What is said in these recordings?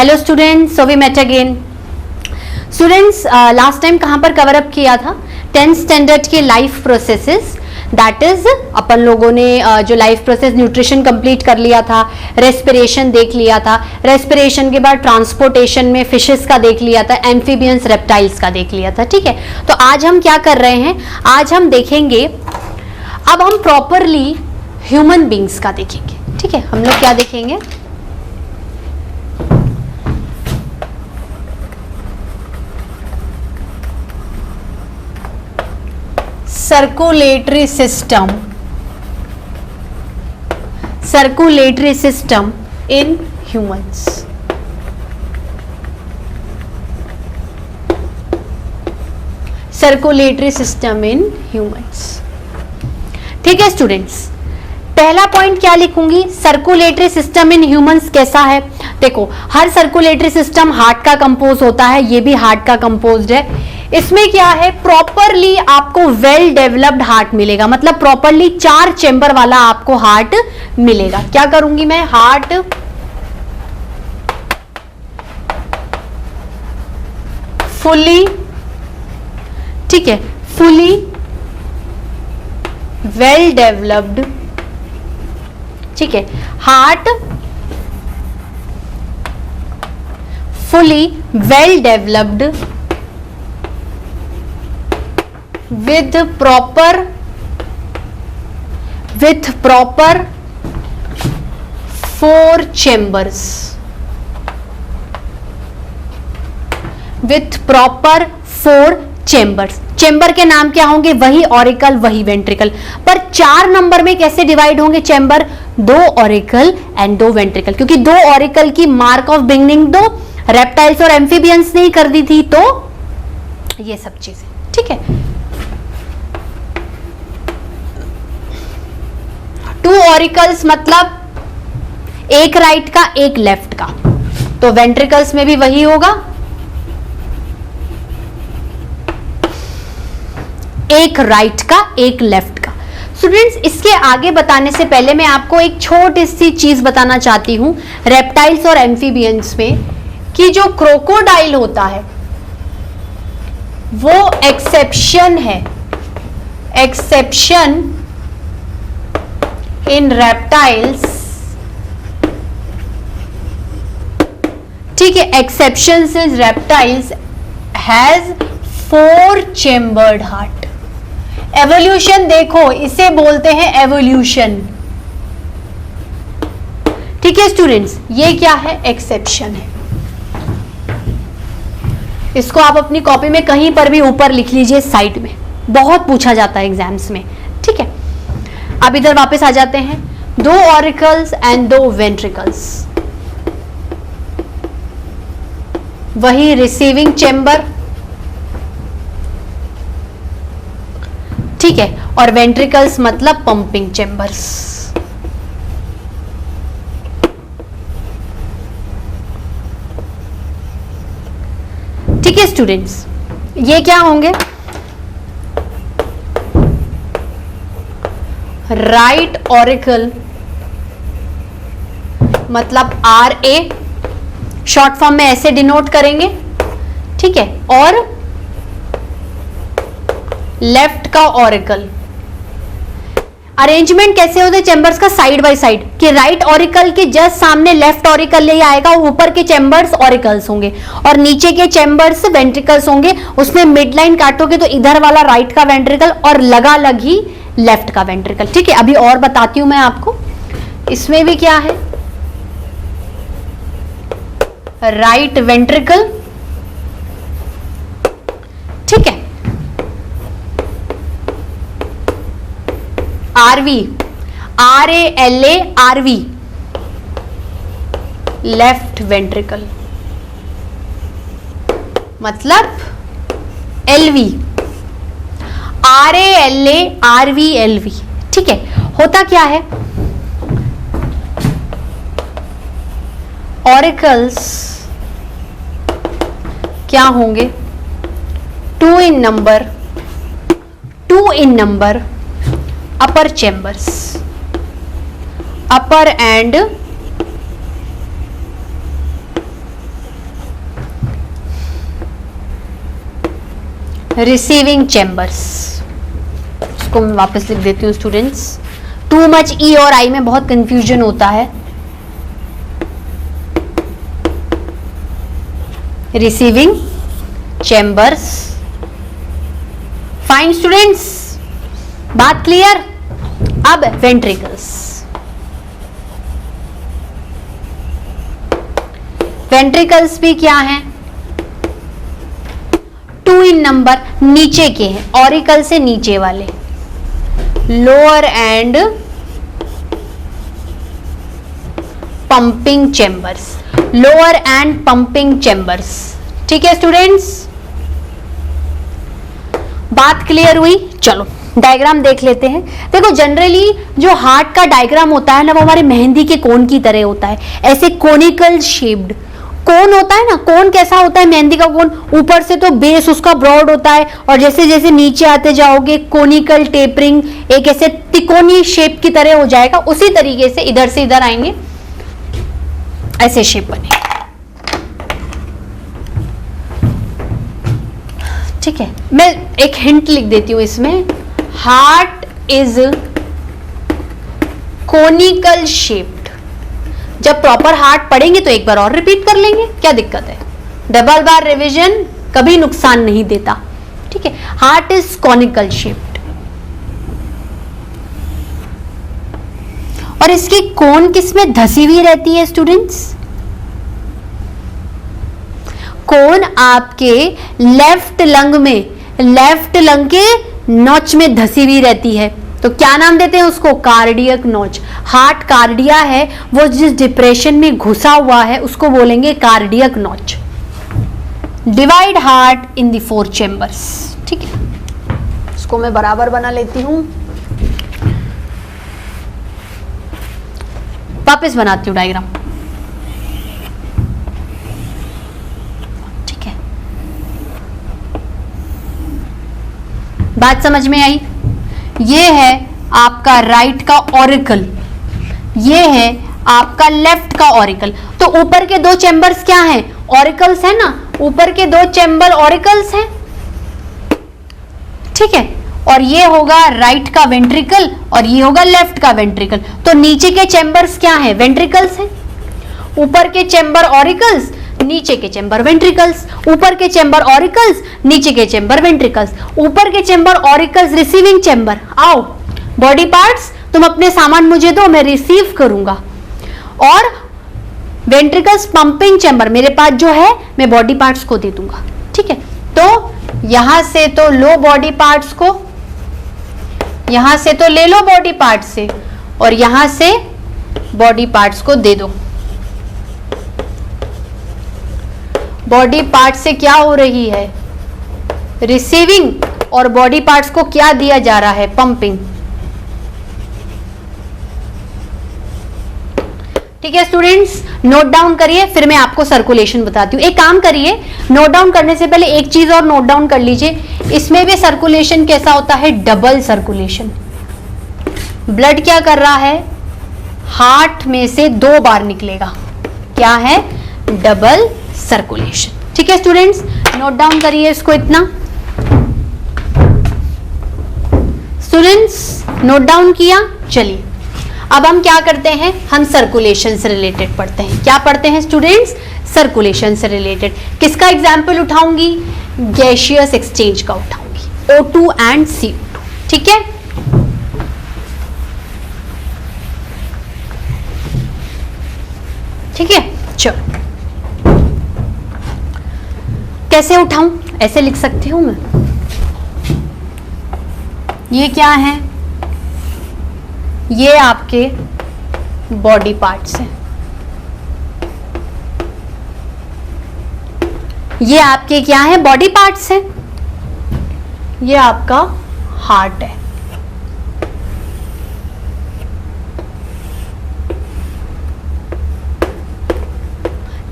Hello students, so we met again. Students, last time कहाँ पर cover up किया था? 10th स्टैंडर्ड के लाइफ प्रोसेसेस, दैट इज अपन लोगों ने जो लाइफ प्रोसेस न्यूट्रिशन कंप्लीट कर लिया था, रेस्पिरेशन देख लिया था, रेस्पिरेशन के बाद ट्रांसपोर्टेशन में फिशेस का देख लिया था, एम्फीबियंस रेप्टाइल्स का देख लिया था। ठीक है, तो आज हम क्या कर रहे हैं? आज हम देखेंगे, अब हम प्रॉपरली ह्यूमन बींग्स का देखेंगे। ठीक है, हम लोग क्या देखेंगे? Circulatory system in humans. Circulatory system in humans. ठीक है स्टूडेंट्स, पहला पॉइंट क्या लिखूंगी? सर्कुलेटरी सिस्टम इन ह्यूमंस कैसा है? देखो, हर सर्कुलेटरी सिस्टम हार्ट का कंपोज होता है, ये भी हार्ट का कंपोज्ड है। इसमें क्या है? प्रॉपरली आपको वेल डेवलप्ड हार्ट मिलेगा, मतलब प्रॉपरली 4 चेंबर वाला आपको हार्ट मिलेगा। क्या करूंगी मैं? हार्ट फुली, ठीक है, फुली वेल डेवलप्ड, ठीक है, heart fully well developed with proper 4 chambers, with proper 4 chambers। Chamber के नाम क्या होंगे? वही ऑरिकल, वही वेंट्रिकल। पर 4 नंबर में कैसे डिवाइड होंगे चेंबर? 2 ऑरिकल एंड 2 वेंट्रिकल, क्योंकि 2 ऑरिकल की मार्क ऑफ बिगिनिंग तो रेप्टाइल्स और एम्फीबियंस ने ही कर दी थी, तो ये सब चीजें। ठीक है, 2 ऑरिकल्स मतलब एक राइट का एक लेफ्ट का, तो वेंट्रिकल्स में भी वही होगा, एक राइट का एक लेफ्ट का। स्टूडेंट्स, इसके आगे बताने से पहले मैं आपको एक छोटी सी चीज बताना चाहती हूं रेप्टाइल्स और एम्फीबियंस में, कि जो क्रोकोडाइल होता है वो एक्सेप्शन है, एक्सेप्शन in reptiles, ठीक है, exception is reptiles has 4 chambered heart। Evolution देखो, इसे बोलते हैं एवोल्यूशन। ठीक है स्टूडेंट्स, ये क्या है? एक्सेप्शन है। इसको आप अपनी कॉपी में कहीं पर भी ऊपर लिख लीजिए, साइड में, बहुत पूछा जाता है एग्जाम्स में। ठीक है, अब इधर वापस आ जाते हैं। 2 ऑरिकल्स एंड 2 वेंट्रिकल्स, वही रिसीविंग चेंबर, ठीक है, और वेंट्रिकल्स मतलब पंपिंग चेंबर्स। ठीक है स्टूडेंट्स, ये क्या होंगे? राइट ऑरिकल मतलब RA, शॉर्ट फॉर्म में ऐसे डिनोट करेंगे, ठीक है, और लेफ्ट का ऑरिकल। अरेंजमेंट कैसे होते हैं चैम्बर्स का? साइड बाय साइड, कि राइट ऑरिकल के जस्ट सामने लेफ्ट ऑरिकल ले आएगा, ऊपर के चैम्बर्स ऑरिकल्स होंगे और नीचे के चैम्बर्स वेंट्रिकल्स होंगे। उसमें मिड लाइन काटोगे तो इधर वाला राइट का वेंट्रिकल और लगा लगी लेफ्ट का वेंट्रिकल। ठीक है, अभी और बताती हूं मैं आपको। इसमें भी क्या है? राइट वेंट्रिकल, ठीक है, RV, RALA RV, left ventricle मतलब LV, RALA RV LV। ठीक है, होता क्या है? ऑरिकल्स क्या होंगे? 2 in number, upper chambers, upper and receiving chambers. इसको मैं वापस लिख देती हूँ स्टूडेंट्स, टू मच ई और आई में बहुत कंफ्यूजन होता है। रिसीविंग चैम्बर्स, फाइन स्टूडेंट्स, बात क्लियर। अब वेंट्रिकल्स, वेंट्रिकल्स भी क्या हैं, 2 इन नंबर, नीचे के हैं, ऑरिकल से नीचे वाले, lower and pumping chambers, lower and pumping chambers. ठीक है स्टूडेंट्स, बात क्लियर हुई। चलो डायग्राम देख लेते हैं। देखो जनरली जो हार्ट का डायग्राम होता है ना, वो हमारे मेहंदी के कोन की तरह होता है, ऐसे कोनिकल शेप्ड कोन होता है ना। कोन कैसा होता है मेहंदी का कोन, ऊपर से तो बेस उसका ब्रॉड होता है, और जैसे जैसे नीचे आते जाओगे कोनिकल टेपरिंग, एक ऐसे तिकोनी शेप की तरह हो जाएगा। उसी तरीके से इधर से इधर आएंगे, ऐसे शेप बने। ठीक है, मैं एक हिंट लिख देती हूं इसमें, हार्ट इज कोनिकल शेप्ड। जब प्रॉपर हार्ट पढ़ेंगे तो एक बार और रिपीट कर लेंगे, क्या दिक्कत है, डबल बार रिवीजन कभी नुकसान नहीं देता। ठीक है, हार्ट इज कोनिकल शेप्ड, और इसकी कोन किसमें धसी हुई रहती है स्टूडेंट्स, कोन आपके लेफ्ट लंग में, लेफ्ट लंग के नॉच में धसी हुई रहती है। तो क्या नाम देते हैं उसको, कार्डियक नॉच। हार्ट कार्डिया है, वो जिस डिप्रेशन में घुसा हुआ है उसको बोलेंगे cardiac notch. Divide heart in the 4 chambers. ठीक है, इसको मैं बराबर बना लेती हूं, वापस बनाती हूं डायग्राम। ठीक है, बात समझ में आई। ये है आपका राइट का ऑरिकल, ये है आपका लेफ्ट का ऑरिकल। तो ऊपर के 2 चैम्बर्स क्या हैं, ऑरिकल्स है ना, ऊपर के 2 चैम्बर ऑरिकल्स हैं। ठीक है, और ये होगा राइट का वेंट्रिकल और ये होगा लेफ्ट का वेंट्रिकल। तो नीचे के चैम्बर्स क्या हैं, वेंट्रिकल्स हैं। ऊपर के चैम्बर ऑरिकल्स, नीचे के चैम्बर वेंट्रिकल्स, ऊपर के चैम्बर ऑरिकल्स, नीचे के चैम्बर वेंट्रिकल्स, ऊपर के चैम्बर ऑरिकल्स रिसीविंग चैम्बर। आओ बॉडी पार्ट्स, तुम अपने सामान मुझे दो, मैं रिसीव करूंगा। और वेंट्रिकल्स पंपिंग चैम्बर, मेरे पास जो है मैं बॉडी पार्ट्स को दे दूंगा। ठीक है, तो यहां से तो लो बॉडी पार्ट्स को, यहां से तो ले लो बॉडी पार्ट से, और यहां से बॉडी पार्ट्स को दे दो। बॉडी पार्ट से क्या हो रही है, रिसीविंग, और बॉडी पार्ट्स को क्या दिया जा रहा है, पंपिंग। ठीक है स्टूडेंट्स, नोट डाउन करिए, फिर मैं आपको सर्कुलेशन बताती हूँ। एक काम करिए, नोट डाउन करने से पहले एक चीज और नोट डाउन कर लीजिए, इसमें भी सर्कुलेशन कैसा होता है, डबल सर्कुलेशन। ब्लड क्या कर रहा है, हार्ट में से 2 बार निकलेगा, क्या है, डबल सर्कुलेशन। ठीक है स्टूडेंट्स, नोट डाउन करिए इसको इतना। स्टूडेंट्स नोट डाउन किया, चलिए अब हम क्या करते हैं, हम सर्कुलेशन से रिलेटेड पढ़ते हैं। क्या पढ़ते हैं स्टूडेंट्स, सर्कुलेशन से रिलेटेड। किसका एग्जाम्पल उठाऊंगी, गैसियस एक्सचेंज का उठाऊंगी, O2 एंड CO2। ठीक है, ठीक है, चलो कैसे उठाऊं, ऐसे लिख सकती हूं मैं। ये क्या है, ये आपके बॉडी पार्ट्स हैं, ये आपके क्या है, बॉडी पार्ट्स हैं, ये आपका हार्ट है।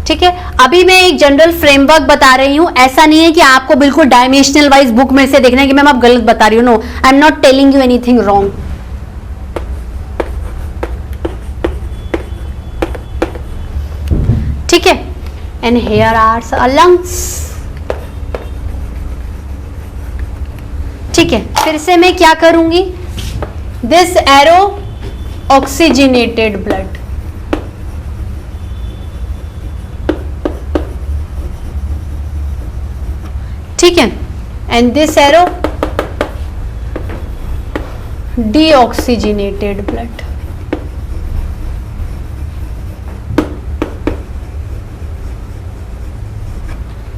ठीक है, अभी मैं एक जनरल फ्रेमवर्क बता रही हूं, ऐसा नहीं है कि आपको बिल्कुल डायमेंशनल वाइज बुक में से देखना है कि मैम आप गलत बता रही हो। No, I am not telling you anything wrong. ठीक है, एंड हियर आर लंग्स। ठीक है, फिर से मैं क्या करूंगी, दिस एरो ऑक्सीजनेटेड ब्लड, ठीक है, and this arrow deoxygenated blood.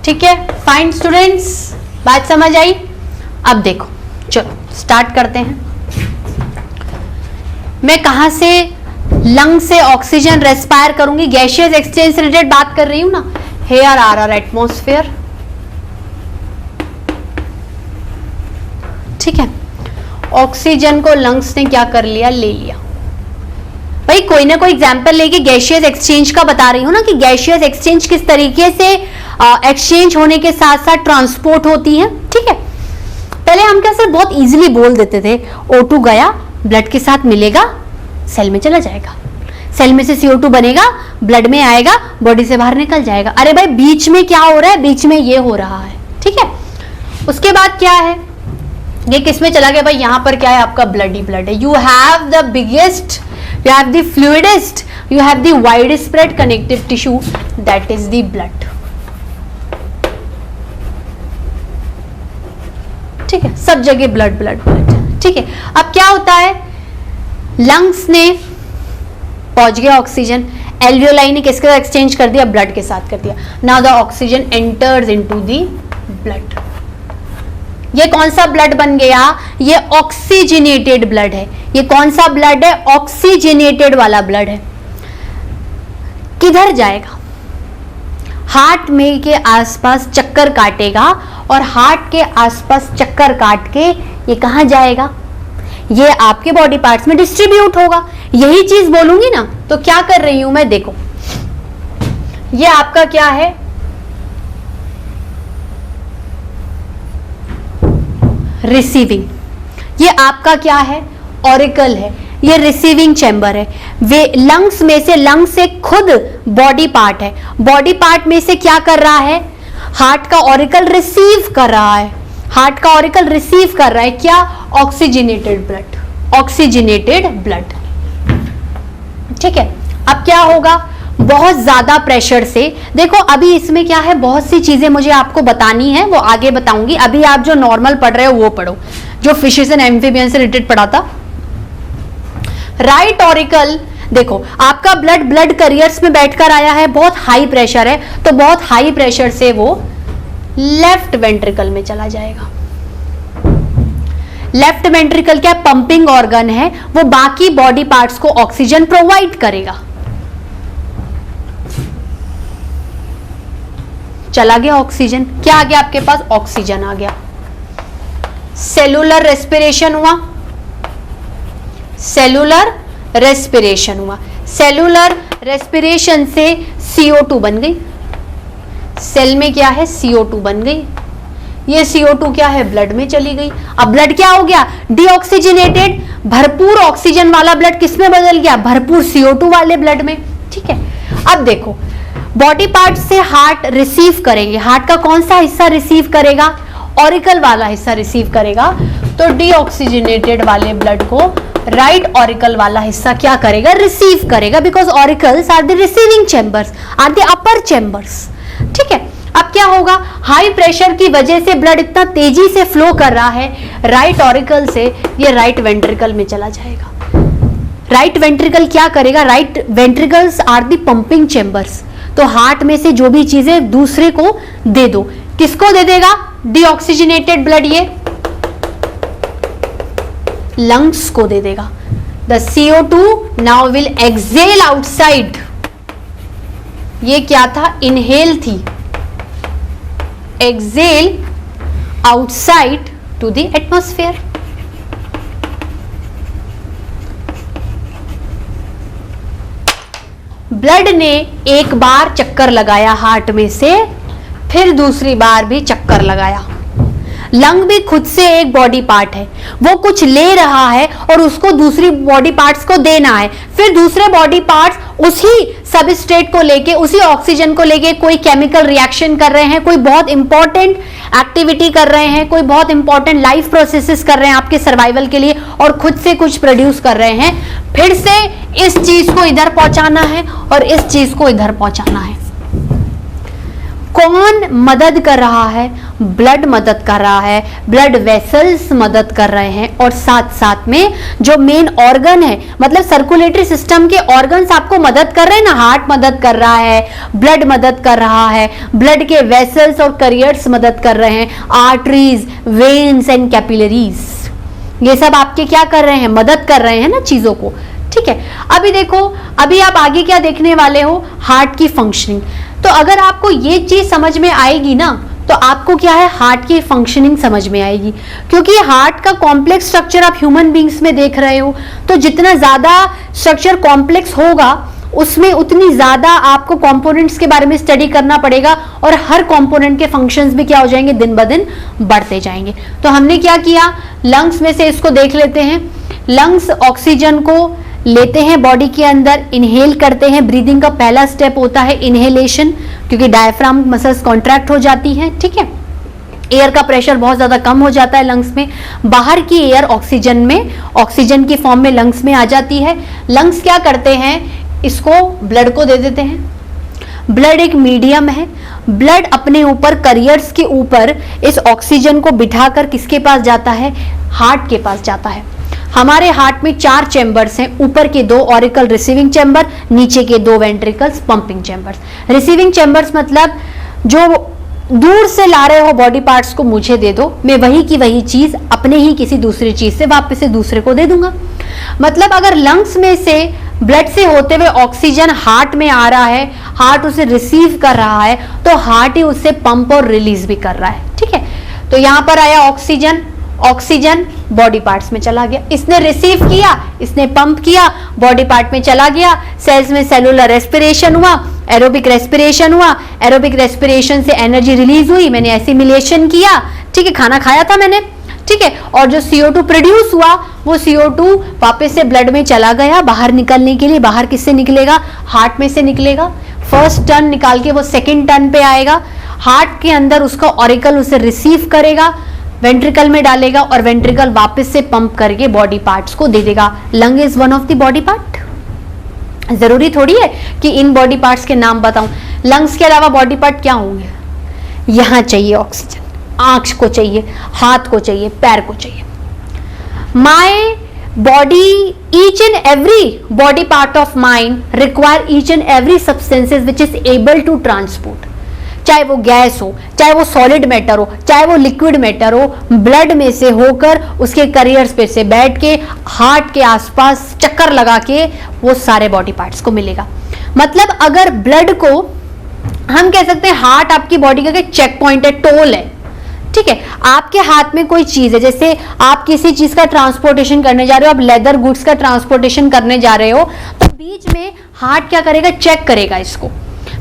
ठीक है, फाइन स्टूडेंट्स, बात समझ आई? अब देखो, चलो स्टार्ट करते हैं। मैं कहां से लंग से ऑक्सीजन रेस्पायर करूंगी, गैशियस एक्सचेंज से रिलेटेड बात कर रही हूं ना। हेयर आर आर एटमॉस्फेयर, ठीक है, ऑक्सीजन को लंग्स ने क्या कर लिया, ले लिया। भाई कोई ना कोई एग्जांपल लेके गैशियस एक्सचेंज का बता रही हूं ना, कि गैशियस एक्सचेंज किस तरीके से एक्सचेंज होने के साथ साथ ट्रांसपोर्ट होती है। ठीक है, पहले हम क्या सर बहुत इजीली बोल देते थे, O2 गया, ब्लड के साथ मिलेगा, सेल में चला जाएगा, सेल में से CO2 बनेगा, ब्लड में आएगा, बॉडी से बाहर निकल जाएगा। अरे भाई बीच में क्या हो रहा है, बीच में ये हो रहा है। ठीक है, उसके बाद क्या है, ये किस में चला गया, भाई यहां पर क्या है, आपका ब्लड ही ब्लड है। You have the biggest, you have the fluidest, you have the widespread connective tissue, that is the blood। ठीक है, सब जगह ब्लड ब्लड ब्लड। ठीक है, अब क्या होता है, लंग्स ने पहुंच गया ऑक्सीजन, एल्वियोलाई ने किसके साथ एक्सचेंज कर दिया, ब्लड के साथ कर दिया। Now the oxygen enters into the blood. ये कौन सा ब्लड बन गया, ये ऑक्सीजनेटेड ब्लड है। ये कौन सा ब्लड है, ऑक्सीजनेटेड वाला ब्लड है। किधर जाएगा, हार्ट में के आसपास चक्कर काटेगा, और हार्ट के आसपास चक्कर काट के ये कहां जाएगा, ये आपके बॉडी पार्ट्स में डिस्ट्रीब्यूट होगा। यही चीज बोलूंगी ना, तो क्या कर रही हूं मैं, देखो ये आपका क्या है, रिसीविंग, ये आपका क्या है, ऑरिकल है, ये रिसीविंग चैम्बर है। वे लंग्स में से, लंग से खुद बॉडी पार्ट है, बॉडी पार्ट में से क्या कर रहा है, हार्ट का ऑरिकल रिसीव कर रहा है, हार्ट का ऑरिकल रिसीव कर रहा है क्या, ऑक्सीजनेटेड ब्लड, ऑक्सीजनेटेड ब्लड। ठीक है, अब क्या होगा, बहुत ज्यादा प्रेशर से, देखो अभी इसमें क्या है, बहुत सी चीजें मुझे आपको बतानी है, वो आगे बताऊंगी। अभी आप जो नॉर्मल पढ़ रहे हो वो पढ़ो, जो फिशेस एंड एम्फीबियन से रिलेटेड पढ़ा था। राइट ऑरिकल, देखो आपका ब्लड ब्लड करियर्स में बैठकर आया है, बहुत हाई प्रेशर है, तो बहुत हाई प्रेशर से वो लेफ्ट वेंट्रिकल में चला जाएगा। लेफ्ट वेंट्रिकल क्या, पंपिंग ऑर्गन है, वो बाकी बॉडी पार्ट्स को ऑक्सीजन प्रोवाइड करेगा। चला गया ऑक्सीजन, क्या आ गया आपके पास, ऑक्सीजन आ गया। सेलुलर रेस्पिरेशन हुआ, सेलुलर रेस्पिरेशन हुआ, सेलुलर रेस्पिरेशन से CO2 बन गई, सेल में क्या है, CO2 बन गई, ये CO2 क्या है, ब्लड में चली गई। अब ब्लड क्या हो गया, डीऑक्सीजनेटेड, भरपूर ऑक्सीजन वाला ब्लड किस में बदल गया, भरपूर CO2 वाले ब्लड में। ठीक है, अब देखो बॉडी पार्ट से हार्ट रिसीव करेंगे, हार्ट का कौन सा हिस्सा रिसीव करेगा, ऑरिकल वाला हिस्सा रिसीव करेगा, तो डीऑक्सीजनेटेड वाले ब्लड को राइट ऑरिकल वाला हिस्सा क्या करेगा, रिसीव करेगा, because auricles are the receiving chambers, are the upper chambers. ठीक है, अब क्या होगा, हाई प्रेशर की वजह से ब्लड इतना तेजी से फ्लो कर रहा है, राइट ऑरिकल से ये राइट वेंट्रिकल में चला जाएगा। राइट वेंट्रिकल क्या करेगा, right ventricles are the pumping chambers, तो हार्ट में से जो भी चीजें दूसरे को दे दो, किसको दे देगा, डीऑक्सीजनेटेड ब्लड ये लंग्स को दे देगा। The CO2 now will exhale outside, ये क्या था, इनहेल थी, exhale outside to the atmosphere. Blood ने एक बार चक्कर लगाया हार्ट में से, फिर दूसरी बार भी चक्कर लगाया, लंग भी खुद से एक बॉडी पार्ट है, वो कुछ ले रहा है और उसको दूसरी बॉडी पार्ट्स को देना है, फिर दूसरे बॉडी पार्ट्स उसी सबस्ट्रेट को लेके, उसी ऑक्सीजन को लेके कोई केमिकल रिएक्शन कर रहे हैं, कोई बहुत इंपॉर्टेंट एक्टिविटी कर रहे हैं, कोई बहुत इंपॉर्टेंट लाइफ प्रोसेसेस कर रहे हैं आपके सर्वाइवल के लिए, और खुद से कुछ प्रोड्यूस कर रहे हैं, फिर से इस चीज को इधर पहुंचाना है और इस चीज को इधर पहुंचाना है। कौन मदद कर रहा है? ब्लड मदद कर रहा है, ब्लड वेसल्स मदद कर रहे हैं, और साथ साथ में जो मेन ऑर्गन है, मतलब सर्कुलेटरी सिस्टम के ऑर्गन्स आपको मदद कर रहे हैं ना, हार्ट मदद कर रहा है, ब्लड मदद कर रहा है, ब्लड के वेसल्स और करियर्स मदद कर रहे हैं, आर्टरीज, वेन्स एंड कैपिलरीज, ये सब आपके क्या कर रहे हैं? मदद कर रहे हैं ना चीजों को। ठीक है, अभी देखो, अभी आप आगे क्या देखने वाले हो? हार्ट की फंक्शनिंग। तो अगर आपको ये चीज समझ में आएगी ना, तो आपको क्या है? हार्ट की फंक्शनिंग समझ में आएगी, क्योंकि हार्ट का कॉम्प्लेक्स स्ट्रक्चर आप ह्यूमन बींग्स में देख रहे हो, तो जितना ज्यादा स्ट्रक्चर कॉम्प्लेक्स होगा उसमें उतनी ज्यादा आपको कंपोनेंट्स के बारे में स्टडी करना पड़ेगा, और हर कंपोनेंट के फंक्शंस भी क्या हो जाएंगे? दिन ब दिन बढ़ते जाएंगे। तो हमने क्या किया? लंग्स में से इसको देख लेते हैं। लंग्स ऑक्सीजन को लेते हैं बॉडी के अंदर, इनहेल करते हैं। ब्रीदिंग का पहला स्टेप होता है इनहेलेशन, क्योंकि डायफ्राम मसल्स कॉन्ट्रैक्ट हो जाती हैं। ठीक है, एयर का प्रेशर बहुत ज्यादा कम हो जाता है लंग्स में, बाहर की एयर ऑक्सीजन में, ऑक्सीजन की फॉर्म में लंग्स में आ जाती है। लंग्स क्या करते हैं? इसको ब्लड को दे देते हैं। ब्लड एक मीडियम है, ब्लड अपने ऊपर करियर्स के ऊपर इस ऑक्सीजन को बिठाकर किसके पास जाता है? हार्ट के पास जाता है। हमारे हार्ट में 4 चैम्बर्स हैं, ऊपर के 2 ऑरिकल रिसीविंग चैम्बर, नीचे के 2 ventricles pumping chambers. Receiving chambers मतलब जो दूर से ला रहे हो बॉडी पार्ट्स को मुझे दे दो, मैं वही की वही चीज अपने ही किसी दूसरी चीज से वापस से दूसरे को दे दूंगा। मतलब अगर लंग्स में से ब्लड से होते हुए ऑक्सीजन हार्ट में आ रहा है, हार्ट उसे रिसीव कर रहा है, तो हार्ट ही उससे पंप और रिलीज भी कर रहा है। ठीक है, तो यहां पर आया ऑक्सीजन, ऑक्सीजन बॉडी पार्ट्स में चला गया, इसने रिसीव किया, इसने पंप किया, बॉडी पार्ट में चला गया, सेल्स में सेलुलर रेस्पिरेशन हुआ, एरोबिक रेस्पिरेशन हुआ, एरोबिक रेस्पिरेशन से एनर्जी रिलीज हुई, मैंने एसिमिलेशन किया। ठीक है, खाना खाया था मैंने। ठीक है, और जो CO2 प्रोड्यूस हुआ वो CO2 वापस से ब्लड में चला गया बाहर निकलने के लिए। बाहर किससे निकलेगा? हार्ट में से निकलेगा। फर्स्ट टर्न निकाल के वो सेकेंड टर्न पे आएगा, हार्ट के अंदर उसका ऑरिकल उसे रिसीव करेगा, वेंट्रिकल में डालेगा, और वेंट्रिकल वापस से पंप करके बॉडी पार्ट्स को दे देगा। Lung is one of the body part. जरूरी थोड़ी है कि इन बॉडी पार्ट्स के नाम बताऊं। लंग्स के अलावा बॉडी पार्ट क्या होंगे? यहां चाहिए ऑक्सीजन, आंख को चाहिए, हाथ को चाहिए, पैर को चाहिए। My body, each and every body part of mind require each and every substances which is able to transport, चाहे वो गैस हो, चाहे वो सॉलिड मैटर हो, चाहे वो लिक्विड मैटर हो, ब्लड में से होकर उसके करियर्स पे से बैठ के हार्ट के आसपास चक्कर लगा के वो सारे बॉडी पार्ट्स को मिलेगा। मतलब अगर ब्लड को हम कह सकते हैं हार्ट आपकी बॉडी का चेक पॉइंट है, टोल है। ठीक है, आपके हाथ में कोई चीज है, जैसे आप किसी चीज का ट्रांसपोर्टेशन करने जा रहे हो, आप लेदर गुड्स का ट्रांसपोर्टेशन करने जा रहे हो, तो बीच में हार्ट क्या करेगा? चेक करेगा इसको।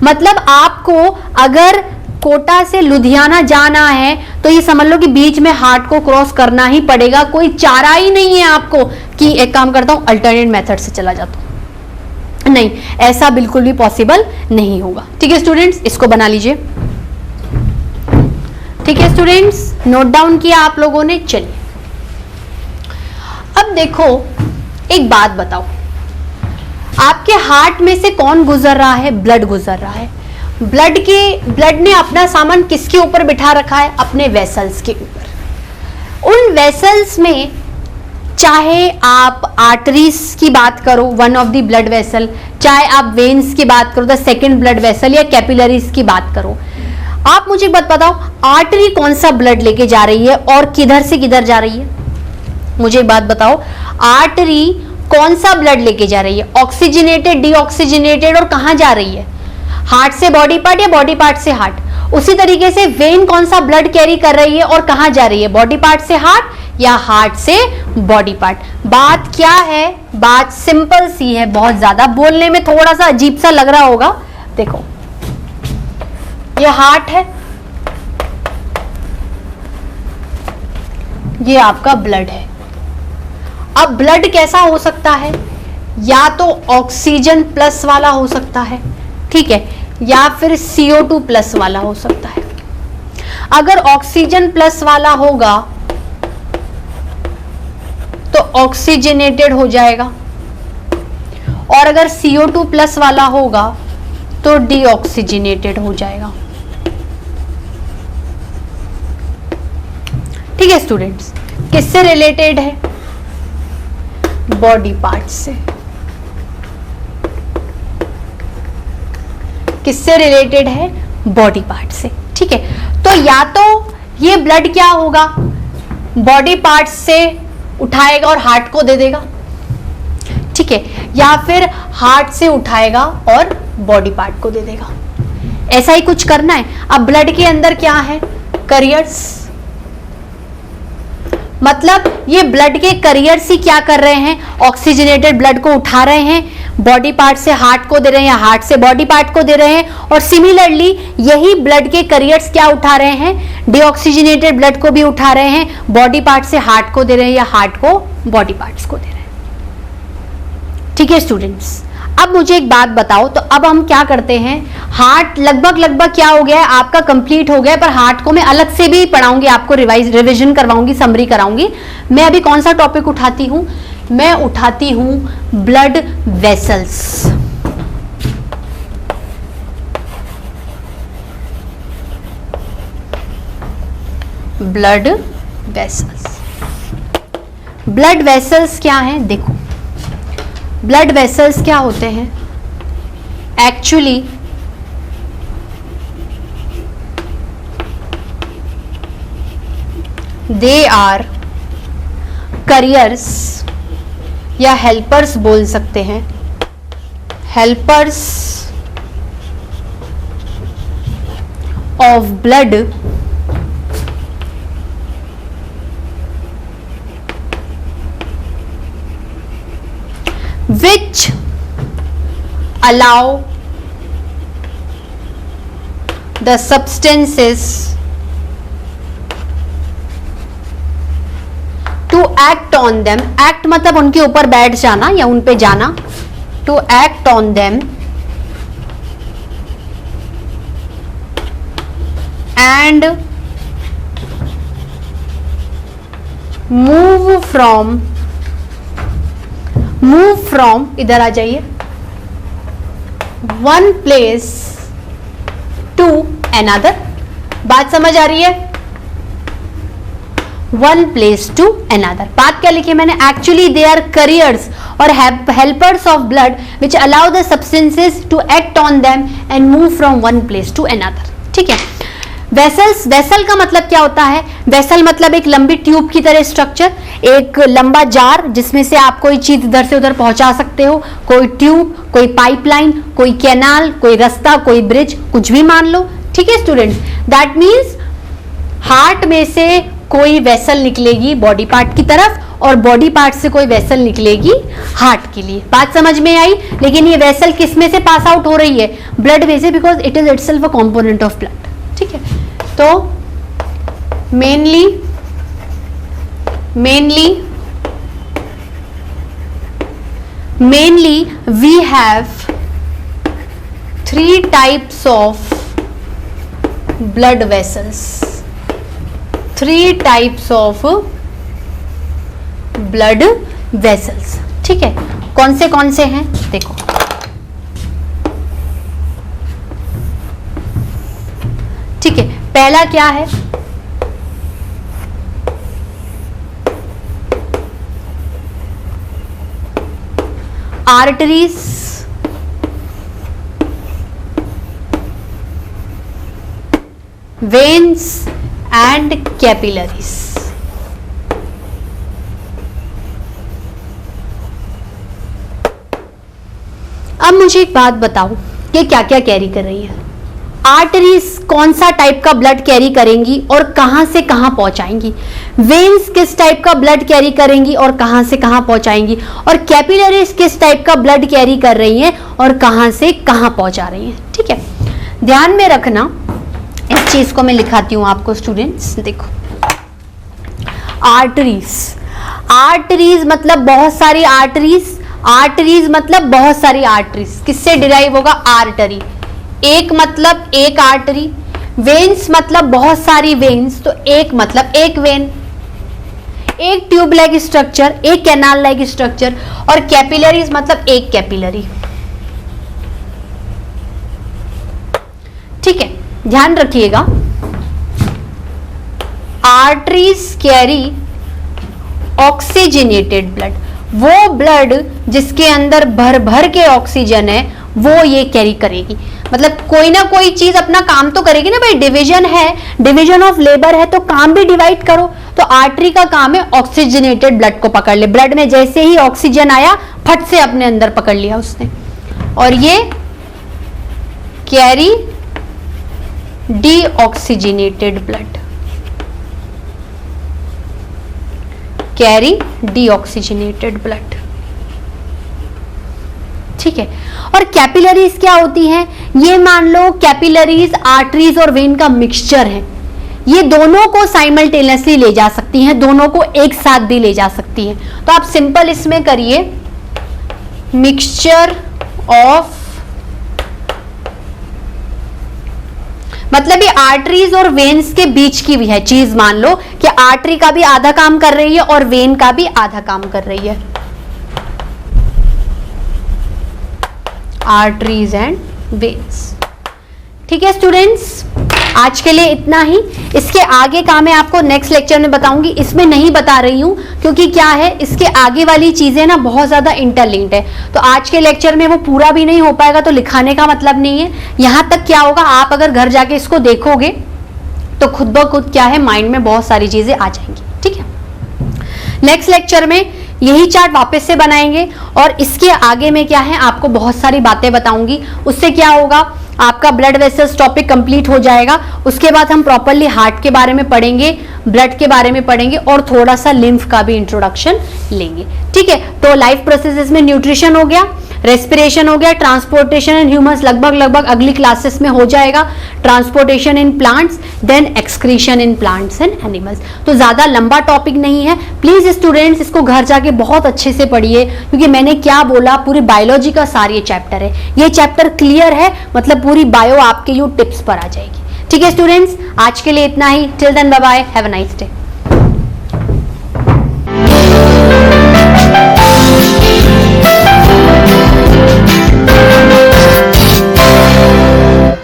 मतलब आपको अगर कोटा से लुधियाना जाना है तो ये समझ लो कि बीच में हार्ट को क्रॉस करना ही पड़ेगा, कोई चारा ही नहीं है आपको कि एक काम करता हूं अल्टरनेट मेथड से चला जाता हूं। नहीं, ऐसा बिल्कुल भी पॉसिबल नहीं होगा। ठीक है स्टूडेंट्स, इसको बना लीजिए। ठीक है स्टूडेंट्स, नोट डाउन किया आप लोगों ने? चलिए अब देखो, एक बात बताओ, आपके हार्ट में से कौन गुजर रहा है? ब्लड गुजर रहा है। ब्लड ने अपना सामान किसके ऊपर बिठा रखा है? अपने वेसल्स के ऊपर। उन वेसल्स में चाहे आप आर्टरीज की बात करो, one of the blood vessel, चाहे आप वेन्स की बात करो, द सेकेंड ब्लड वेसल, या कैपिलरीज की बात करो, आप मुझे बात बताओ, आर्टरी कौन सा ब्लड लेके जा रही है और किधर से किधर जा रही है? मुझे एक बात बताओ, आर्टरी कौन सा ब्लड लेके जा रही है? ऑक्सीजनेटेड, डीऑक्सीजनेटेड, और कहां जा रही है? हार्ट से बॉडी पार्ट या बॉडी पार्ट से हार्ट? उसी तरीके से वेन कौन सा ब्लड कैरी कर रही है और कहां जा रही है? बॉडी पार्ट से हार्ट या हार्ट से बॉडी पार्ट? बात क्या है? बात सिंपल सी है, बहुत ज्यादा बोलने में थोड़ा सा अजीब सा लग रहा होगा। देखो, ये हार्ट है, ये आपका ब्लड है। अब ब्लड कैसा हो सकता है, या तो ऑक्सीजन प्लस वाला हो सकता है, ठीक है, या फिर CO2 प्लस वाला हो सकता है। अगर ऑक्सीजन प्लस वाला होगा तो ऑक्सीजनेटेड हो जाएगा, और अगर CO2 प्लस वाला होगा तो डीऑक्सीजनेटेड हो जाएगा। ठीक है स्टूडेंट्स, किससे रिलेटेड है, बॉडी पार्ट्स से। किससे रिलेटेड है, बॉडी पार्ट से। ठीक है, तो या तो ये ब्लड क्या होगा, बॉडी पार्ट्स से उठाएगा और हार्ट को दे देगा, ठीक है, या फिर हार्ट से उठाएगा और बॉडी पार्ट को दे देगा। ऐसा ही कुछ करना है। अब ब्लड के अंदर क्या है, करियर्स, मतलब ये ब्लड के करियर्स ही क्या कर रहे हैं, ऑक्सीजनेटेड ब्लड को उठा रहे हैं, बॉडी पार्ट से हार्ट को दे रहे हैं या हार्ट से बॉडी पार्ट को दे रहे हैं। और सिमिलरली यही ब्लड के करियर्स क्या उठा रहे हैं, डीऑक्सीजनेटेड ब्लड को भी उठा रहे हैं, बॉडी पार्ट से हार्ट को दे रहे हैं या हार्ट को बॉडी पार्ट्स को दे रहे हैं। ठीक है स्टूडेंट्स, अब मुझे एक बात बताओ, तो अब हम क्या करते हैं, हार्ट लगभग क्या हो गया है आपका, कंप्लीट हो गया है, पर हार्ट को मैं अलग से भी पढ़ाऊंगी, आपको रिवीजन करवाऊंगी, समरी कराऊंगी। मैं अभी कौन सा टॉपिक उठाती हूं, मैं उठाती हूं blood vessels. Blood vessels, blood vessels क्या हैं, देखो ब्लड वेसल्स क्या होते हैं, एक्चुअली दे आर करियर्स या हेल्पर्स बोल सकते हैं, helpers of blood which allow the substances to act on them, act मतलब उनके ऊपर बैठ जाना या उन पे जाना, to act on them and move from इधर आ जाइए, वन प्लेस टू अनदर। बात समझ आ रही है, वन प्लेस टू अनदर। बात क्या लिखी है मैंने, एक्चुअली दे आर करियर्स और helpers of blood which allow the substances to act on them and move from one place to another. ठीक है, वेसल्स, वेसल का मतलब क्या होता है, वेसल मतलब एक लंबी ट्यूब की तरह स्ट्रक्चर, एक लंबा जार जिसमें से आप कोई चीज इधर से उधर पहुंचा सकते हो, कोई ट्यूब, कोई पाइपलाइन, कोई कैनाल, कोई रास्ता, कोई ब्रिज, कुछ भी मान लो। ठीक है स्टूडेंट्स, दैट मीन्स हार्ट में से कोई वेसल निकलेगी बॉडी पार्ट की तरफ और बॉडी पार्ट से कोई वेसल निकलेगी हार्ट के लिए। बात समझ में आई, लेकिन ये वेसल किस में से पास आउट हो रही है, ब्लड में से, because it is itself a component of blood. ठीक है, तो mainly we have 3 types of blood vessels, 3 types of blood vessels। ठीक है, कौन से हैं देखो, ठीक है, पहला क्या है, आर्टरीज, वेन्स एंड कैपिलरीज। अब मुझे एक बात बताओ कि क्या क्या कैरी कर रही है। आर्टरीज कौन सा टाइप का ब्लड कैरी करेंगी और कहां से कहां पहुंचाएंगी, वेन्स किस टाइप का ब्लड कैरी करेंगी और कहां से कहां पहुंचाएंगी, और कैपिलरीज किस टाइप का ब्लड कैरी कर रही हैं और कहां से कहां पहुंचा रही हैं। ठीक है, ध्यान में रखना, इस चीज को मैं लिखाती हूं आपको स्टूडेंट्स। देखो, आर्टरीज, आर्टरीज मतलब बहुत सारी आर्टरीज, आर्टरीज मतलब बहुत सारी आर्टरीज, किससे डिराइव होगा, आर्टरी, एक मतलब एक आर्टरी, वेन्स मतलब बहुत सारी वेन्स, तो एक मतलब एक वेन, एक ट्यूब लाइक स्ट्रक्चर, एक कैनाल लाइक स्ट्रक्चर, और कैपिलरीज मतलब एक कैपिलरी। ठीक है, ध्यान रखिएगा, आर्टरीज कैरी ऑक्सीजनेटेड ब्लड, वो ब्लड जिसके अंदर भर भर के ऑक्सीजन है वो ये कैरी करेगी। मतलब कोई ना कोई चीज अपना काम तो करेगी ना भाई, डिवीजन है, डिवीजन ऑफ लेबर है, तो काम भी डिवाइड करो। तो आर्टरी का काम है ऑक्सीजनेटेड ब्लड को पकड़ ले, ब्लड में जैसे ही ऑक्सीजन आया फट से अपने अंदर पकड़ लिया उसने, और ये carry deoxygenated blood, carry deoxygenated blood. ठीक है, और कैपिलरीज क्या होती हैं, ये मान लो कैपिलरीज आर्टरीज और वेन का मिक्सचर है, ये दोनों को साइमल्टेनियसली ले जा सकती हैं, दोनों को एक साथ भी ले जा सकती हैं। तो आप सिंपल इसमें करिए, मिक्सचर ऑफ, मतलब ये आर्टरीज और वेन्स के बीच की भी है चीज, मान लो कि आर्टरी का भी आधा काम कर रही है और वेन का भी आधा काम कर रही है, आर्टरीज एंड वेन्स। ठीक है स्टूडेंट्स, आज के लिए इतना ही, इसके आगे का मैं आपको नेक्स्ट लेक्चर में बताऊंगी, इसमें नहीं बता रही हूं क्योंकि क्या है, इसके आगे वाली चीजें ना बहुत ज्यादा इंटरलिंक्ड है, तो आज के लेक्चर में वो पूरा भी नहीं हो पाएगा, तो लिखाने का मतलब नहीं है। यहां तक क्या होगा, आप अगर घर जाके इसको देखोगे तो खुद ब खुद क्या है, माइंड में बहुत सारी चीजें आ जाएंगी। ठीक है, नेक्स्ट लेक्चर में यही चार्ट वापस से बनाएंगे, और इसके आगे में क्या है, आपको बहुत सारी बातें बताऊंगी, उससे क्या होगा, आपका ब्लड वेसल्स टॉपिक कंप्लीट हो जाएगा। उसके बाद हम प्रॉपरली हार्ट के बारे में पढ़ेंगे, ब्लड के बारे में पढ़ेंगे, और थोड़ा सा लिम्फ का भी इंट्रोडक्शन लेंगे। ठीक है, तो लाइफ प्रोसेसेस में न्यूट्रिशन हो गया, रेस्पिरेशन हो गया, ट्रांसपोर्टेशन इन ह्यूमंस लगभग अगली क्लासेस में हो जाएगा, transportation in plants, then excretion in plants and animals. तो ज्यादा लंबा टॉपिक नहीं है, प्लीज स्टूडेंट्स इसको घर जाके बहुत अच्छे से पढ़िए, क्योंकि मैंने क्या बोला, पूरी बायोलॉजी का सार ये चैप्टर है, ये चैप्टर क्लियर है, मतलब पूरी बायो आपके यू टिप्स पर आ जाएगी। ठीक है स्टूडेंट्स, आज के लिए इतना ही, till then bye bye, have a nice day.